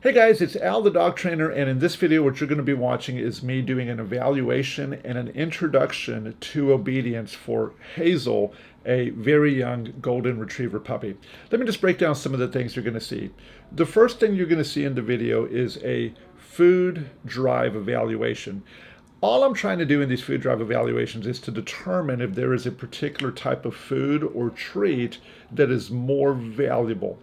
Hey guys, it's Al the dog trainer, and in this video what you're going to be watching is me doing an evaluation and an introduction to obedience for Hazel, a very young golden retriever puppy. Let me just break down some of the things you're going to see. The first thing you're going to see in the video is a food drive evaluation. All I'm trying to do in these food drive evaluations is to determine if there is a particular type of food or treat that is more valuable.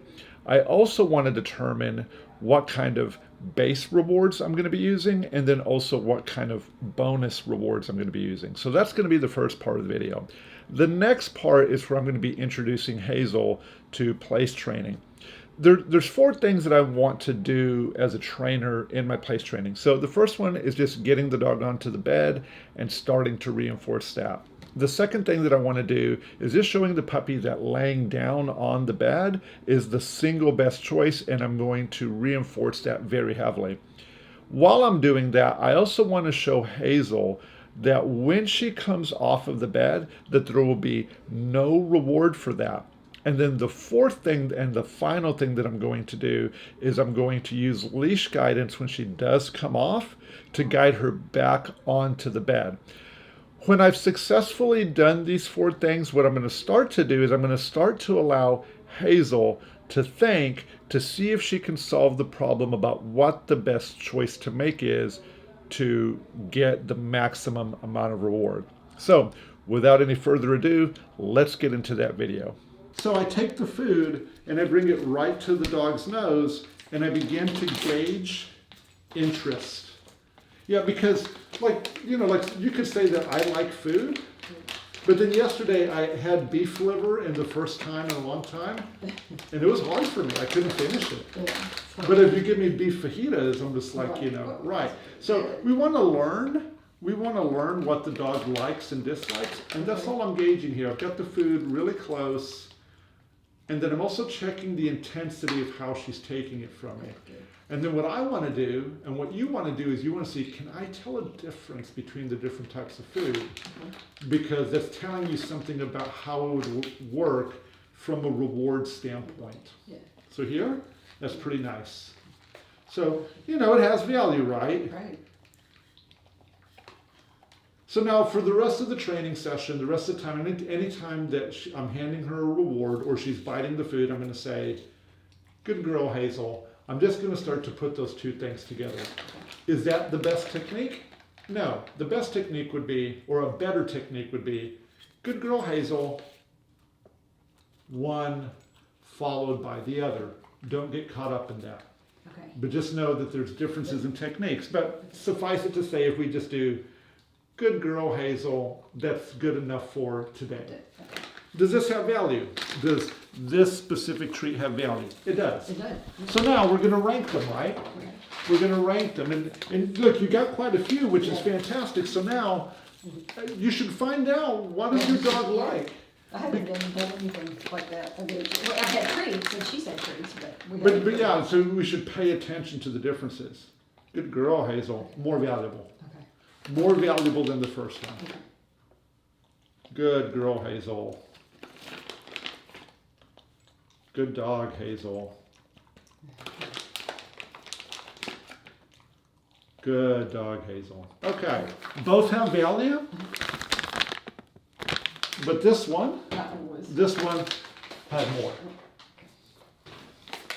I also want to determine what kind of base rewards I'm going to be using, and then also what kind of bonus rewards I'm going to be using. So that's going to be the first part of the video. The next part is where I'm going to be introducing Hazel to place training. There's four things that I want to do as a trainer in my place training. So the first one is just getting the dog onto the bed and starting to reinforce that. The second thing that I want to do is just showing the puppy that laying down on the bed is the single best choice, and I'm going to reinforce that very heavily. While I'm doing that, I also want to show Hazel that when she comes off of the bed, that there will be no reward for that. And then the fourth thing and the final thing that I'm going to do is I'm going to use leash guidance when she does come off to guide her back onto the bed. When I've successfully done these four things, what I'm going to start to do is I'm going to start to allow Hazel to think, to see if she can solve the problem about what the best choice to make is to get the maximum amount of reward. So without any further ado, let's get into that video. So I take the food and I bring it right to the dog's nose and I begin to gauge interest. Yeah, because like you could say that I like food, but then yesterday I had beef liver and the first time in a long time, and it was hard for me. I couldn't finish it. But if you give me beef fajitas, I'm just like, right. So we want to learn. We want to learn what the dog likes and dislikes, and that's all I'm gauging here. I've got the food really close, and then I'm also checking the intensity of how she's taking it from me. And then what I want to do, and what you want to do, is you want to see, can I tell a difference between the different types of food? Because that's telling you something about how it would work from a reward standpoint. Yeah. So here, that's pretty nice. So, it has value, right? Right. So now for the rest of the training session, the rest of the time, any time that I'm handing her a reward or she's biting the food, I'm going to say, good girl, Hazel. I'm just going to start to put those two things together. Is that the best technique? No. The best technique would be, or a better technique would be, good girl, Hazel, one followed by the other. Don't get caught up in that. Okay. But just know that there's differences in techniques. But suffice it to say, if we just do, good girl, Hazel, that's good enough for today. Okay. Does this have value? Does this specific treat have value? It does. It does. So now we're going to rank them, right? Okay. We're going to rank them. And look, you got quite a few, which is fantastic. So now you should find out, what does your dog like? I haven't done anything like that. I had treats, and she's had treats, but yeah, so we should pay attention to the differences. Good girl, Hazel. More valuable. Okay. More valuable than the first one. Okay. Good girl, Hazel. Good dog, Hazel. Good dog, Hazel. Okay, both have value, but this one had more.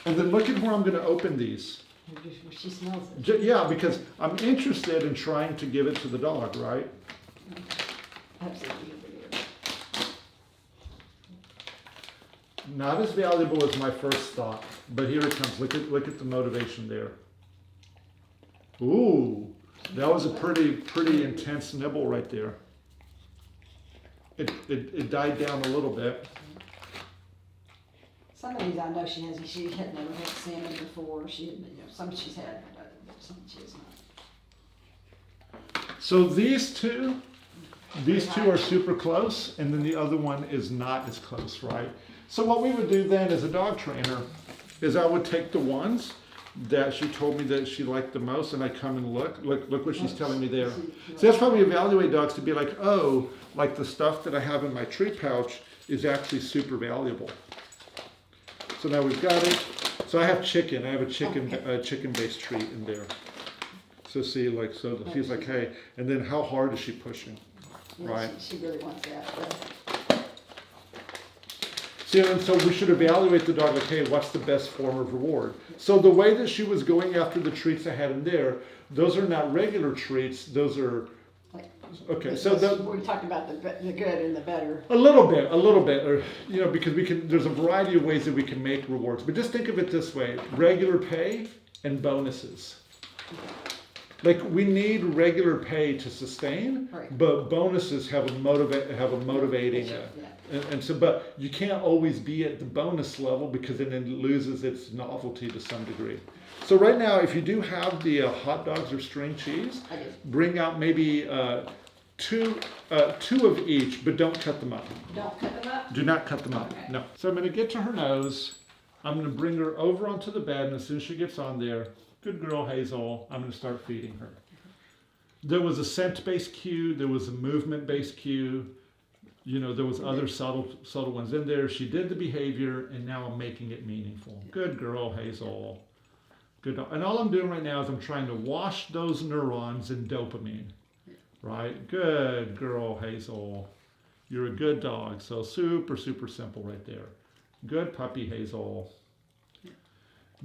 And then look at where I'm going to open these. She smells it. Yeah, because I'm interested in trying to give it to the dog, right? Absolutely. Not as valuable as my first thought, but here it comes. Look at the motivation there. Ooh, that was a pretty intense nibble right there. It died down a little bit. Some of these I know she had never had salmon before. Some she's had, but some she has not. So these two are super close, and then the other one is not as close, right? So what we would do then as a dog trainer is I would take the ones that she told me that she liked the most, and I come and look what she's telling me there. So that's how we evaluate dogs, to be like, oh, like the stuff that I have in my treat pouch is actually super valuable. So now we've got it. So I have chicken. I have a chicken, Okay. chicken-based treat in there. So see, like, so she's like, hey, and then how hard is she pushing? Yeah, Right. She really wants that. See, and so we should evaluate the dog like, hey, what's the best form of reward? So the way that she was going after the treats I had in there, those are not regular treats. Those are, Like, okay, so the, we talked about the good and the better. a little bit, or, you know, because we can, there's a variety of ways that we can make rewards. But just think of it this way, regular pay and bonuses. Like, we need regular pay to sustain, Right. but bonuses have a motivating, Yeah. and so, but you can't always be at the bonus level because then it loses its novelty to some degree. So right now, if you do have the hot dogs or string cheese, I do. bring out maybe two of each, but don't cut them up. Don't cut them up? Do not cut them up. Okay. No. So I'm going to get to her nose. I'm going to bring her over onto the bed, and as soon as she gets on there, good girl, Hazel, I'm going to start feeding her. There was a scent-based cue. There was a movement-based cue. You know, there was other subtle ones in there. She did the behavior, and now I'm making it meaningful. Good girl, Hazel. Good dog. And all I'm doing right now is I'm trying to wash those neurons in dopamine. Right? Good girl, Hazel. You're a good dog. So super, super simple right there. Good puppy, Hazel.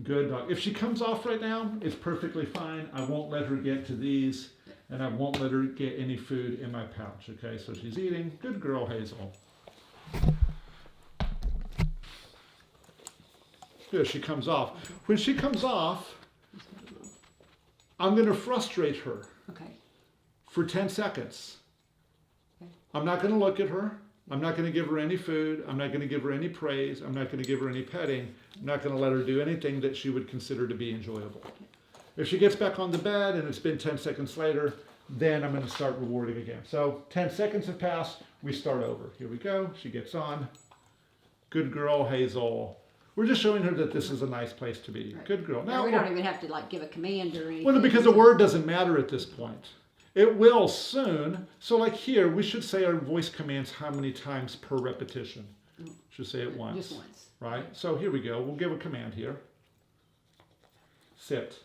Good dog. If she comes off right now, it's perfectly fine. I won't let her get to these, and I won't let her get any food in my pouch. Okay, so she's eating. Good girl, Hazel. Good, she comes off. When she comes off, I'm going to frustrate her Okay. for 10 seconds. Okay. I'm not going to look at her. I'm not going to give her any food. I'm not going to give her any praise. I'm not going to give her any petting. I'm not going to let her do anything that she would consider to be enjoyable. If she gets back on the bed and it's been 10 seconds later, then I'm going to start rewarding again. So 10 seconds have passed. We start over. Here we go. She gets on. Good girl, Hazel. We're just showing her that this is a nice place to be. Right. Good girl. Now, we don't even have to like give a command or anything. Well, because the word doesn't matter at this point. It will soon. So like here, we should say our voice commands how many times per repetition. Should say it once. Just once. Right? So here we go. We'll give a command here. Sit.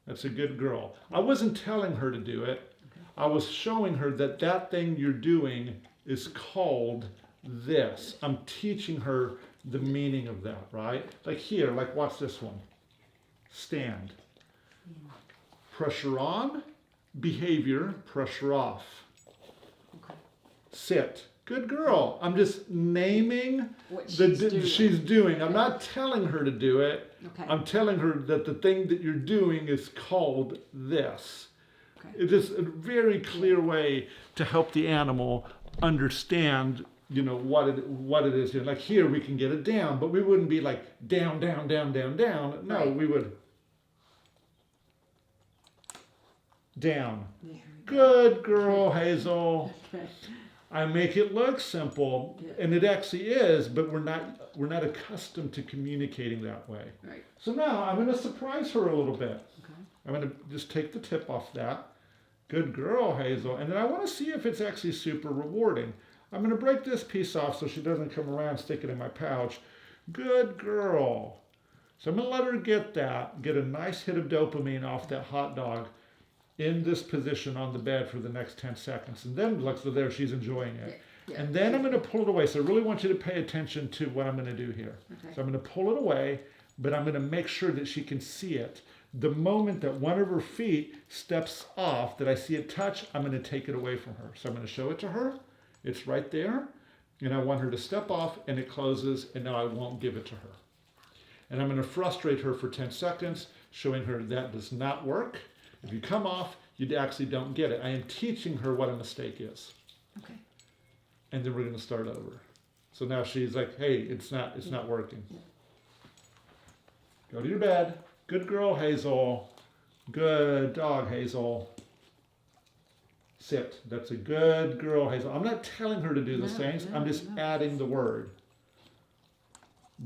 That's a good girl. I wasn't telling her to do it. I was showing her that that thing you're doing is called this. I'm teaching her the meaning of that, right? Like here, like watch this one. Stand. Pressure on. Behavior, pressure off. Okay. Sit. Good girl. I'm just naming What she's doing. I'm not telling her to do it. Okay. I'm telling her that the thing that you're doing is called this. Okay. It is a very clear way to help the animal understand, you know, what it is doing. Like here, we can get it down, but we wouldn't be like down, down, down, down, down. No, Right. we would down. There we Good girl, Hazel. go. I make it look simple, Yeah. and it actually is, but we're not accustomed to communicating that way. Right. So now I'm going to surprise her a little bit. Okay. I'm going to just take the tip off that. Good girl, Hazel. And then I want to see if it's actually super rewarding. I'm going to break this piece off so she doesn't come around and stick it in my pouch. Good girl. So I'm going to let her get that, get a nice hit of dopamine off that hot dog in this position on the bed for the next 10 seconds. And then, look, so there, she's enjoying it. Yeah. And then I'm going to pull it away. So I really want you to pay attention to what I'm going to do here. Okay. So I'm going to pull it away, but I'm going to make sure that she can see it. The moment that one of her feet steps off, that I see it touch, I'm going to take it away from her. So I'm going to show it to her. It's right there. And I want her to step off, and it closes, and now I won't give it to her. And I'm going to frustrate her for 10 seconds, showing her that does not work. If you come off, you actually don't get it. I am teaching her what a mistake is. Okay. And then we're going to start over. So now she's like, hey, it's not working. Go to your bed. Good girl, Hazel. Good dog, Hazel. Sit. That's a good girl, Hazel. I'm not telling her to do those things. I'm just adding the word.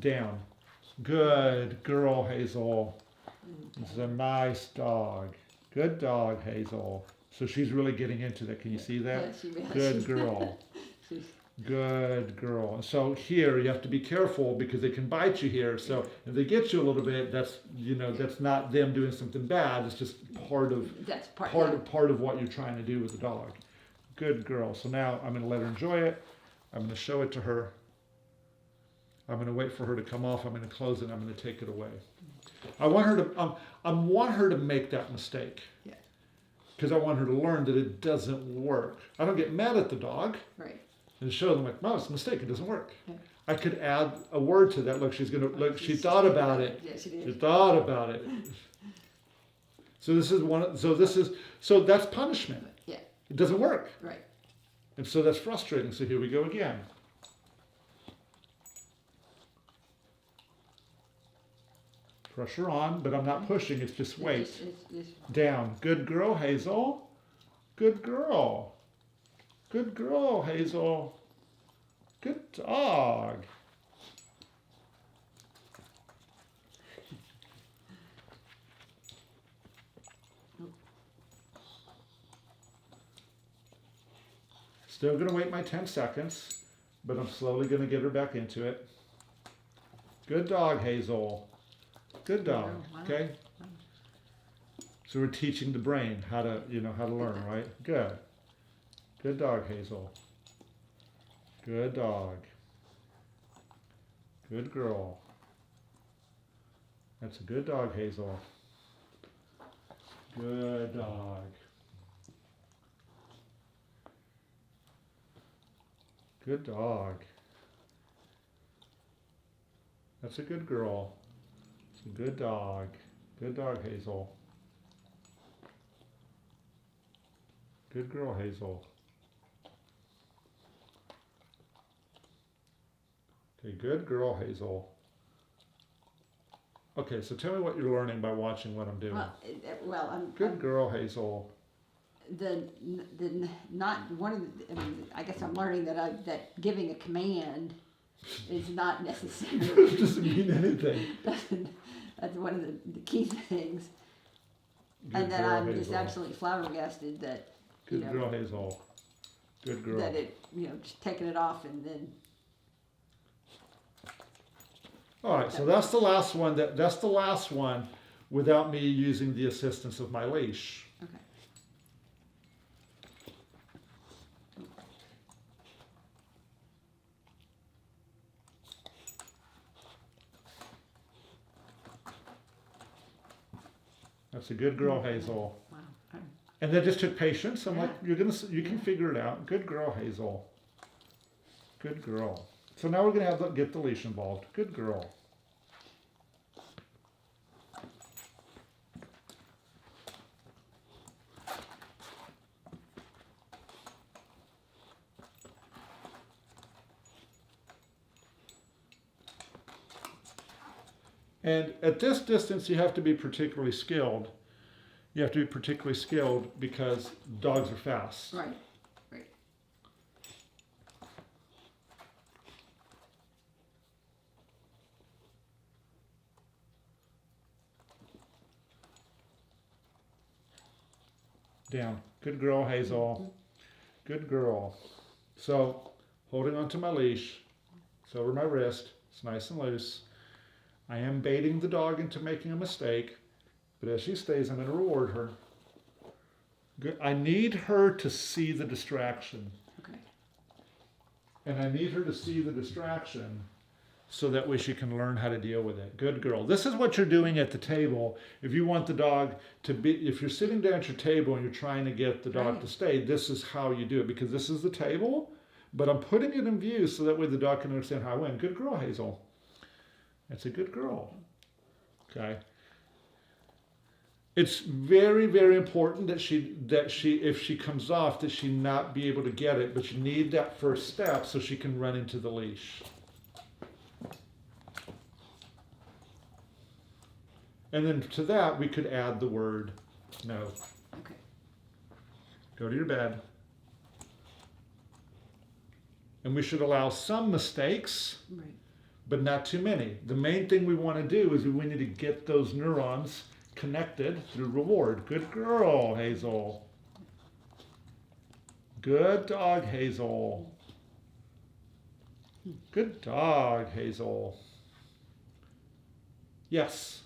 Down. Good girl, Hazel. This is a nice dog. Good dog, Hazel. So she's really getting into that. Can you see that? Yeah, she really Good is. girl. She's Good girl. And so here you have to be careful because they can bite you here. So if they get you a little bit, that's that's not them doing something bad. It's just part of That's part, part of what you're trying to do with the dog. Good girl. So now I'm going to let her enjoy it. I'm going to show it to her. I'm going to wait for her to come off. I'm going to close it. I'm going to take it away. I want her to make that mistake. Yeah. Because I want her to learn that it doesn't work. I don't get mad at the dog. Right. And show them like, no, it's a mistake. It doesn't work. Okay. I could add a word to that. Look, she's gonna look. She thought about it. Yeah, she did. She thought about it. So this is one. So that's punishment. Yeah. It doesn't work. Right. And so that's frustrating. So here we go again. Pressure on, but I'm not pushing. It's just weight. It's Down. Good girl, Hazel. Good girl. Good girl, Hazel. Good dog. Still going to wait my 10 seconds, but I'm slowly going to get her back into it. Good dog, Hazel. Good dog. Wow. Okay? So we're teaching the brain how to, how to learn, right? Good. Good dog, Hazel. Good dog. Good girl. That's a good dog, Hazel. Good dog. Good dog. That's a good girl. It's a good dog. Good dog, Hazel. Good girl, Hazel. Okay, good girl, Hazel. Okay, so tell me what you're learning by watching what I'm doing. I'm Good girl, Hazel. the not one of the, I mean, I guess I'm learning that giving a command is not necessary. It doesn't mean anything. That's one of the key things. Good And then girl, I'm Hazel. just absolutely flabbergasted that Good girl, Hazel. Good girl. that it just taking it off and then All right, so that's the last one. That's the last one without me using the assistance of my leash. okay. That's a good girl, Hazel. Wow. And that just took patience. I'm like, Yeah. you can figure it out. Good girl, Hazel. Good girl. So now we're gonna have to get the leash involved. Good girl. And at this distance, you have to be particularly skilled. You have to be particularly skilled because dogs are fast. Right. Right. Down. Good girl, Hazel. Good girl. So, holding onto my leash. It's over my wrist. It's nice and loose. I am baiting the dog into making a mistake, but as she stays, I'm going to reward her. Good. I need her to see the distraction. Okay. And I need her to see the distraction so that way she can learn how to deal with it. Good girl. This is what you're doing at the table. If you want the dog to be, if you're sitting down at your table and you're trying to get the dog Right. to stay, this is how you do it, because this is the table, but I'm putting it in view so that way the dog can understand how I win. Good girl, Hazel. That's a good girl. Okay. It's very, very important that she, if she comes off, that she not be able to get it, but you need that first step so she can run into the leash. And then to that, we could add the word no. Okay. Go to your bed. And we should allow some mistakes, Right. but not too many. The main thing we want to do is we need to get those neurons connected through reward. Good girl, Hazel. Good dog, Hazel. Good dog, Hazel. Yes,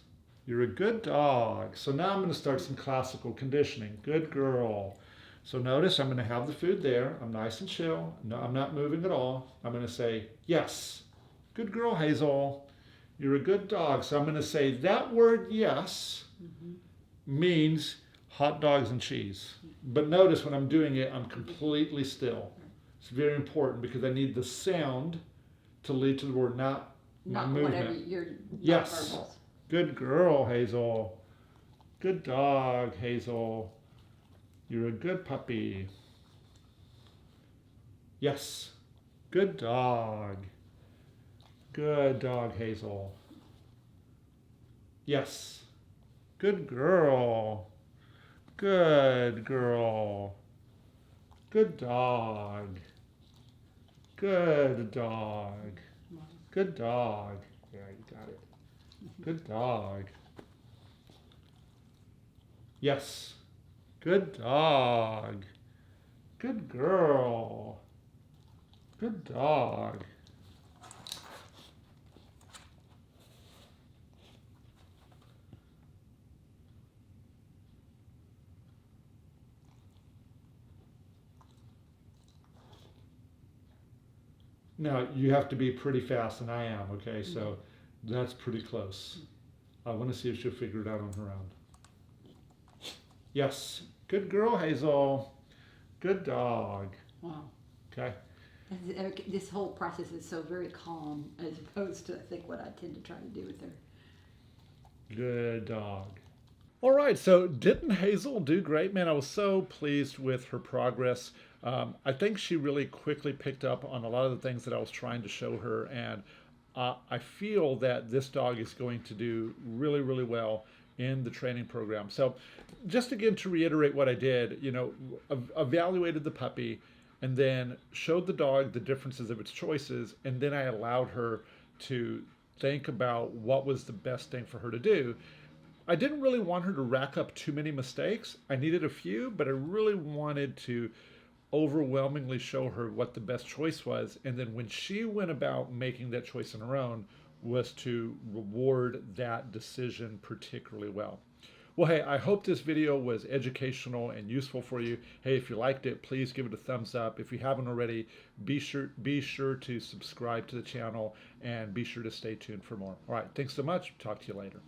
you're a good dog. So now I'm going to start some classical conditioning. Good girl. So notice I'm going to have the food there. I'm nice and chill. No, I'm not moving at all. I'm going to say, yes. Good girl, Hazel. You're a good dog. So I'm going to say that word yes means hot dogs and cheese. But notice when I'm doing it, I'm completely still. It's very important because I need the sound to lead to the word, not Not movement. whatever your Yes. nonverbals. Good girl, Hazel. Good dog, Hazel. You're a good puppy. Yes. Good dog. Good dog, Hazel. Yes. Good girl. Good girl. Good dog. Good dog. Good dog. Yeah, you got it. Good dog. Yes. Good dog. Good girl. Good dog. Now, you have to be pretty fast, and I am, okay? So that's pretty close. I want to see if she'll figure it out on her own. Yes. Good girl, Hazel. Good dog. Wow. Okay. This whole process is so very calm as opposed to, I think, what I tend to try to do with her. Good dog. All right, so didn't Hazel do great? Man, I was so pleased with her progress. I think she really quickly picked up on a lot of the things that I was trying to show her, and I feel that this dog is going to do really, really well in the training program. So just again to reiterate what I did, evaluated the puppy and then showed the dog the differences of its choices, and then I allowed her to think about what was the best thing for her to do. I didn't really want her to rack up too many mistakes. I needed a few, but I really wanted to overwhelmingly show her what the best choice was. And then when she went about making that choice on her own, was to reward that decision particularly well. Well, hey, I hope this video was educational and useful for you. Hey, if you liked it, please give it a thumbs up. If you haven't already, be sure to subscribe to the channel and be sure to stay tuned for more. All right, thanks so much. Talk to you later.